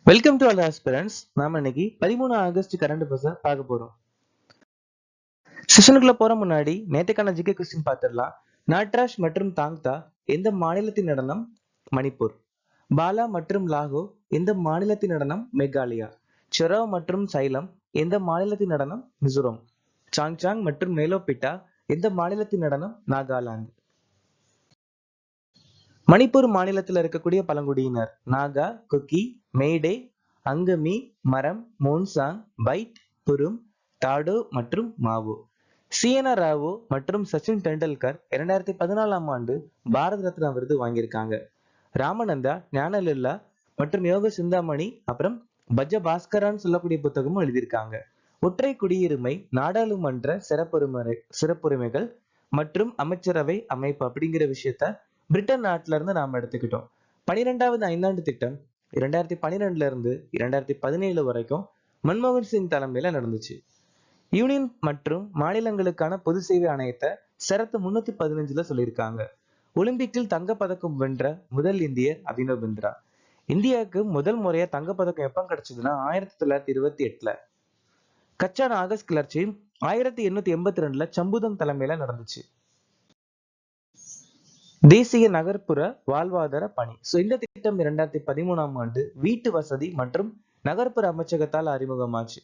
Welcome to all aspirants. நாம இன்னைக்கு 13 August current அஃபேர்ஸை பார்க்க போறோம். செஷனுக்குள்ள போற முன்னாடி நேற்றுக்கான ஜிகே கொஸ்டின் பார்த்துடலாம். நாட்ராஷ் மற்றும் தாங்தா எந்த மாநிலத்தின் நடனம்? மணிப்பூர். பாலா மற்றும் லாகோ எந்த மாநிலத்தின் நடனம்? மேகாலயா. செரோ மற்றும் சைலம் எந்த மாநிலத்தின் நடனம்? மிசோரம். சாங்சாங் மற்றும் மேலோபிட்டா எந்த மாநிலத்தின் நடனம்? நாகாலாந்து. மணிப்பூர் மாநிலத்தில் இருக்கக்கூடிய பழங்குடியினர் நாகா, குக்கி, மேடே, அங்கமி, மரம், மோன்சாங், பைட், புரும், தாடோ மற்றும் மாவோ. சிஎன ராவோ மற்றும் சச்சின் டெண்டுல்கர் 2014ஆம் ஆண்டு பாரத ரத்னா விருது வாங்கியிருக்காங்க. ராமநந்தா, ஞானலில்லா மற்றும் யோக சிந்தாமணி அப்புறம் பஜ பாஸ்கரான்னு சொல்லக்கூடிய புத்தகமும் எழுதியிருக்காங்க. ஒற்றை குடியுரிமை, நாடாளுமன்ற சிறப்புரிமைகள் மற்றும் அமைச்சரவை அமைப்பு அப்படிங்கிற விஷயத்த பிரிட்டன் நாட்டில இருந்து நாம எடுத்துக்கிட்டோம். 12வது ஐந்தாண்டு திட்டம் 2012 இருந்து 2017 வரைக்கும் மன்மோகன் சிங் தலைமையில நடந்துச்சு. யூனியன் மற்றும் மாநிலங்களுக்கான பொது சேவை ஆணையத்தை சரத்து 315ல சொல்லியிருக்காங்க. ஒலிம்பிக்கில் தங்கப்பதக்கம் வென்ற முதல் இந்தியர் அபினவ் பிந்த்ரா. இந்தியாவுக்கு முதல் முறையா தங்கப்பதக்கம் எப்ப கிடைச்சதுன்னா 1928ல. கச்சா நாகஸ் கிளர்ச்சி 1882ல சம்புதம் தலைமையில நடந்துச்சு. தேசிய நகர்ப்புற வாழ்வாதார பணி. இந்த திட்டம் 2013ஆம் ஆண்டு வீட்டு வசதி மற்றும் நகர்ப்புற அமைச்சகத்தால் அறிமுகமாச்சு.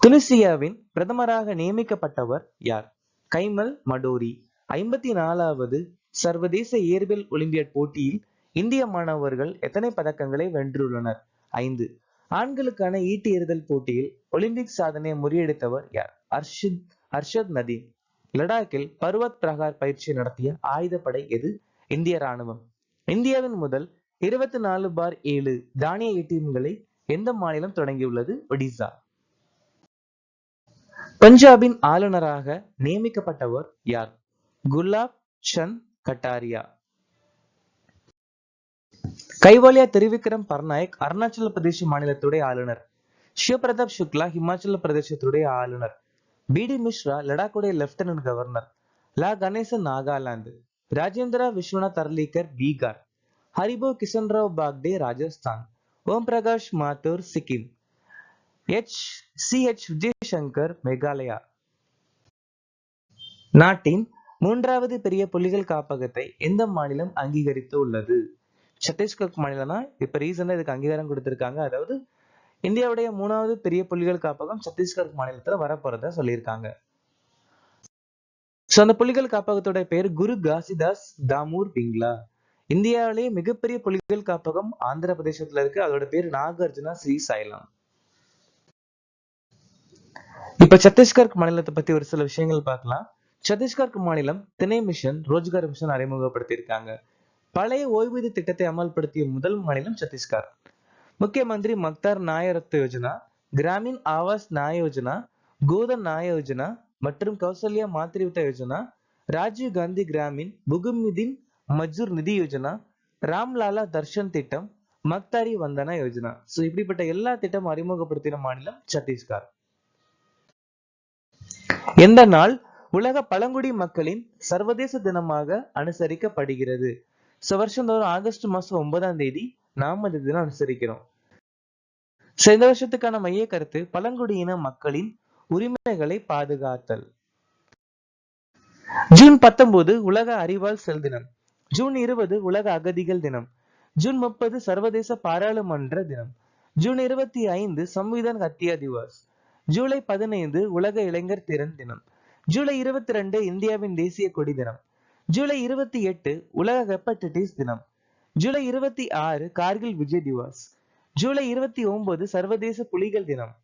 துனிசியாவின் பிரதமராக நியமிக்கப்பட்டவர் யார்? கைமல் மடோரி. 54வது சர்வதேச இயற்பியல் ஒலிம்பியாட் போட்டியில் இந்திய மாணவர்கள் எத்தனை பதக்கங்களை வென்றுள்ளனர்? 5. ஆண்களுக்கான ஈட்டி எறிதல் போட்டியில் ஒலிம்பிக் சாதனையை முறியடித்தவர் யார்? அர்ஷத் நதீம். லடாக்கில் பர்வத் பிரகார் பயிற்சி நடத்திய ஆயுதப்படை எது? இந்திய ராணுவம். இந்தியாவின் முதல் 24/7 தானிய ஏடிஎம்களை எந்த மாநிலம் தொடங்கியுள்ளது? ஒடிசா. பஞ்சாபின் ஆளுநராக நியமிக்கப்பட்டவர் யார்? குலாப் சந்த் கட்டாரியா. கைவாலியா திரிவிக்ரம் பர்நாயக் அருணாச்சல பிரதேச மாநிலத்துடைய ஆளுநர். சிவபிரதாப் சுக்லா ஹிமாச்சல பிரதேசத்துடைய ஆளுநர். பிடி மிஸ்ரா லடாக்குடைய லெப்டினன்ட் கவர்னர். லா கணேசன் நாகாலாந்து. ராஜேந்திரா விஸ்வநாத் அர்லீகர் பீகார். ஹரிபோ கிஷன்ராவ் பாக்டே ராஜஸ்தான். ஓம் பிரகாஷ் மாத்தூர் சிக்கிம். விஜயசங்கர் மேகாலயா. நாட்டின் 3வது பெரிய புலிகள் காப்பகத்தை எந்த மாநிலம் அங்கீகரித்து உள்ளது? சத்தீஸ்கர் மாநிலம் தான் இப்ப ரீசெண்டா இதுக்கு அங்கீகாரம் கொடுத்திருக்காங்க. அதாவது இந்தியாவுடைய 3வது பெரிய புலிகள் காப்பகம் சத்தீஸ்கர் மாநிலத்துல வரப்போறதா சொல்லியிருக்காங்க. அந்த புலிகள் காப்பகத்தோட பேர் குரு காசிதாஸ் தாமூர் பிங்லா. இந்தியாவிலேயே மிகப்பெரிய புலிகள் காப்பகம் ஆந்திர பிரதேசத்துல இருக்கு. அதோட பேர் நாகார்ஜுனா ஸ்ரீ சைலம். இப்ப சத்தீஸ்கர் மாநிலத்தை பத்தி ஒரு சில விஷயங்கள் பார்க்கலாம். சத்தீஸ்கர் மாநிலம் திணை மிஷன், ரோஜ்கார் மிஷன் அறிமுகப்படுத்தியிருக்காங்க. பழைய ஓய்வூதிய திட்டத்தை அமல்படுத்திய முதல் மாநிலம் சத்தீஸ்கர். முக்கிய மந்திரி மக்தார் நாய ரத்த யோஜனா, கிராமின் ஆவாஸ் நாய யோஜனா, கோதன் நாய யோஜனா மற்றும் கௌசல்யா மாத்ருவதா யோஜனா, ராஜீவ் காந்தி கிராமின் புகுமிதின் மஜூர் நிதி யோஜனா, ராம்லாலா தர்ஷன் திட்டம், மக்தாரி வந்தனா யோஜனா. இப்படிப்பட்ட எல்லா திட்டமும் அறிமுகப்படுத்தின மாநிலம் சத்தீஸ்கர். எந்த நாள் உலக பழங்குடி மக்களின் சர்வதேச தினமாக அனுசரிக்கப்படுகிறது? வருஷந்தோறும் ஆகஸ்ட் மாசம் 9ஆம் தேதி நாம் இந்த தினம் அனுசரிக்கிறோம். இந்த வருஷத்துக்கான மைய கருத்து பழங்குடியின மக்களின் உரிமைகளை பாதுகாத்தல். ஜூன் 19 உலக அறிவால் செல் தினம். ஜூன் 20 உலக அகதிகள் தினம். ஜூன் 30 சர்வதேச பாராளுமன்ற தினம். ஜூன் 25 சம்விதான் ஹத்யா திவாஸ். ஜூலை 15 உலக இளைஞர் திறன் தினம். ஜூலை 22 இந்தியாவின் தேசிய கொடி தினம். ஜூலை 28 உலக ஹெப்படைட்டிஸ் தினம். ஜூலை 26 கார்கில் விஜய் திவாஸ். ஜூலை 29 சர்வதேச புலிகள் தினம்.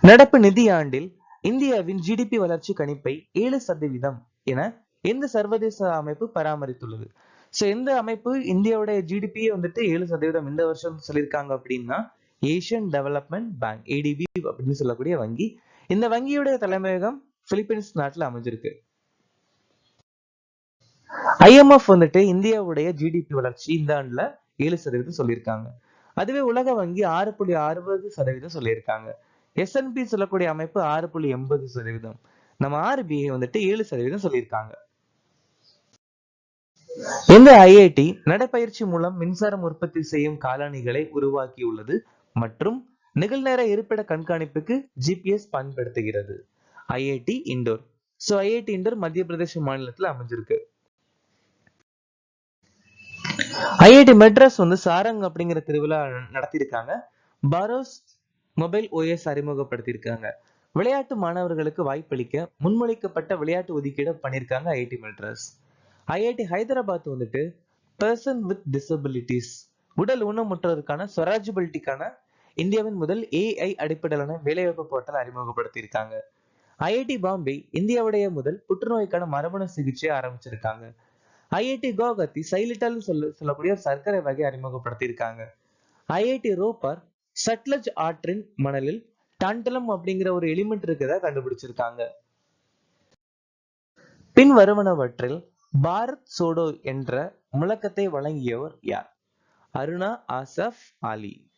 நடப்பு நிதியாண்டில் இந்தியாவின் ஜிடிபி வளர்ச்சி கணிப்பை 7% என எந்த சர்வதேச அமைப்பு பராமரித்துள்ளது? எந்த அமைப்பு இந்தியாவுடைய ஜிடிபி 7% இந்த வருஷம் சொல்லியிருக்காங்க அப்படின்னா ஏசியன் டெவலப்மெண்ட் பேங்க், ஏடிபி அப்படின்னு சொல்லக்கூடிய வங்கி. இந்த வங்கியுடைய தலைமையகம் பிலிப்பைன்ஸ் நாட்டுல அமைஞ்சிருக்கு. IMF இந்தியாவுடைய ஜிடிபி வளர்ச்சி இந்த ஆண்டுல 7% சொல்லியிருக்காங்க. அதுவே உலக வங்கி 6.60% சொல்லியிருக்காங்க. S&P சொல்லக்கூடிய அமைப்பு 6.80%. நம்ம RBI 7% சொல்லியிருக்காங்க. இந்த ஐஐடி நடைப்பயிற்சி மூலம் மின்சாரம் உற்பத்தி செய்யும் காலணிகளை உருவாக்கியுள்ளது மற்றும் நிகழ்நேர இருப்பிட கண்காணிப்புக்கு ஜிபிஎஸ் பயன்படுத்துகிறது. ஐஐடி இண்டோர். ஐஐடி இண்டோர் மத்திய பிரதேச மாநிலத்தில் அமைஞ்சிருக்கு. ஐஐடி மெட்ராஸ் சாரங் அப்படிங்கிற திருவிழா நடத்தியிருக்காங்க. பாரோஸ் மொபைல் ஓஎஸ் அறிமுகப்படுத்தியிருக்காங்க. விளையாட்டு மாணவர்களுக்கு வாய்ப்பளிக்க முன்மொழிக்கப்பட்ட விளையாட்டு ஒதுக்கீடு பண்ணியிருக்காங்க IIT Madras. IIT Hyderabad person with disabilities உடல் ஊனமுற்றோருக்கான ஸ்வராஜபிலிட்டிக்கான இந்தியாவின் முதல் ஏஐ அடிப்படையிலான வேலைவாய்ப்பு போர்ட்டல் அறிமுகப்படுத்தியிருக்காங்க. ஐஐடி பாம்பே இந்தியாவுடைய முதல் புற்றுநோய்க்கான மரபணு சிகிச்சையை ஆரம்பிச்சிருக்காங்க. ஐஐடி குவஹாத்தி சைலிட்டால் சொல்லக்கூடிய ஒரு சர்க்கரை வகை அறிமுகப்படுத்தியிருக்காங்க. ஐஐடி ரோப்பர் சட்லஜ் ஆற்றின் மணலில் டான்டலம் அப்படிங்கிற ஒரு எலிமெண்ட் இருக்கிறத கண்டுபிடிச்சிருக்காங்க. பின் வருவனவற்றில் பாரத் சோடோ என்ற முழக்கத்தை வழங்கியவர் யார்? அருணா ஆசஃப் அலி.